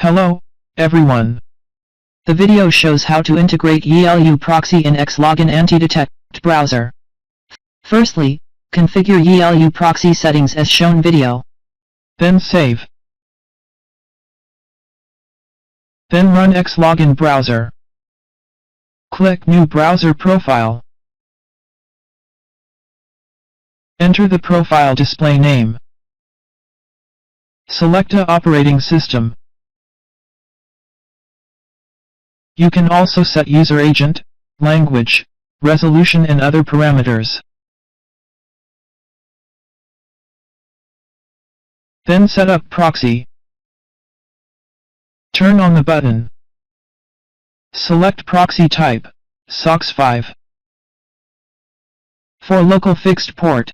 Hello, everyone. The video shows how to integrate YiLuProxy in XLogin Antidetect browser. Firstly, configure YiLuProxy settings as shown video. Then save. Then run XLogin browser. Click New Browser Profile. Enter the profile display name. Select a operating system. You can also set user agent, language, resolution and other parameters. Then set up proxy. Turn on the button. Select proxy type, SOX5. For local fixed port,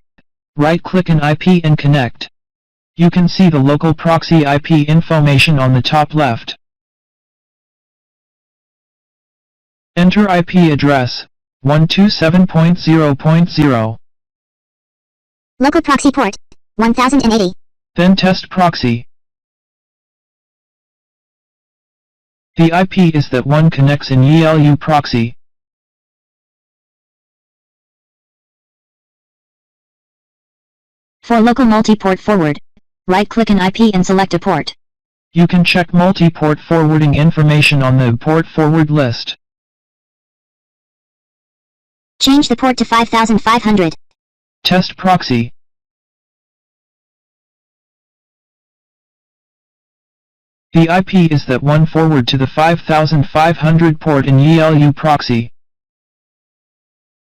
right-click an IP and connect. You can see the local proxy IP information on the top left. Enter IP address, 127.0.0. Local proxy port, 1080. Then test proxy. The IP is that one connects in YiLuProxy. For local multi-port forward, right-click an IP and select a port. You can check multi-port forwarding information on the port forward list. Change the port to 5500. Test proxy. The IP is that one forward to the 5500 port in YiLuProxy.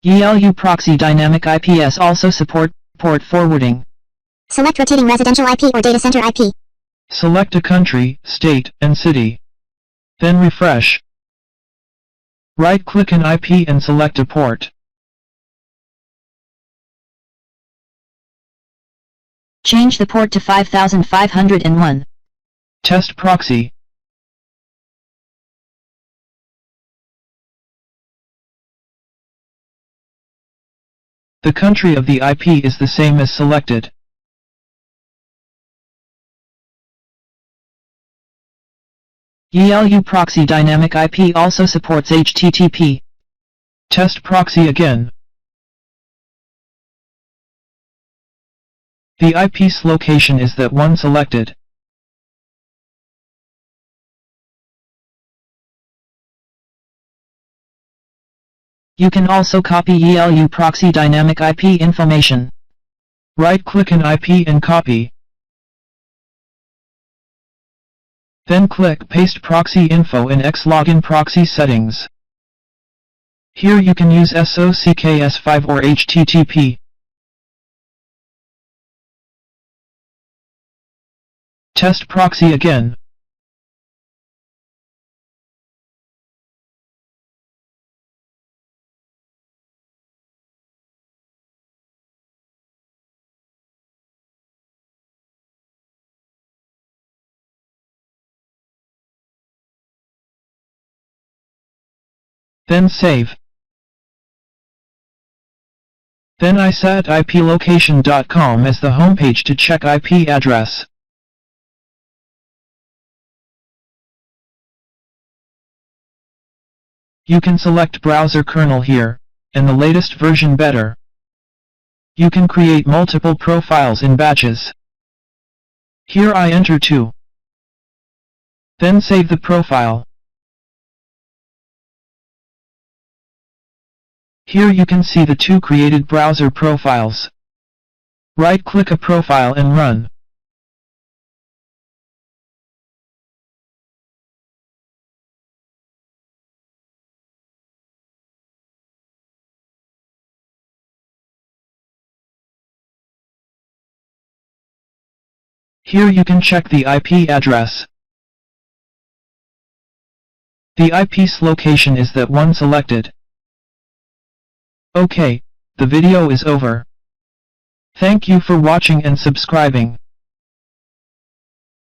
YiLuProxy Dynamic IPs also support port forwarding. Select rotating residential IP or data center IP. Select a country, state, and city. Then refresh. Right-click an IP and select a port. Change the port to 5501. Test proxy. The country of the IP is the same as selected. YiLuProxy Dynamic IP also supports HTTP. Test proxy again. The IP's location is that one selected. You can also copy YiLuProxy Dynamic IP information. Right-click an IP and copy. Then click Paste Proxy Info in XLogin Proxy Settings. Here you can use SOCKS5 or HTTP. Test proxy again. Then save. Then I set iplocation.com as the homepage to check IP address. You can select browser kernel here, and the latest version better. You can create multiple profiles in batches. Here I enter 2. Then save the profile. Here you can see the 2 created browser profiles. Right-click a profile and run. Here you can check the IP address. The IP's location is that one selected. Okay, the video is over. Thank you for watching and subscribing.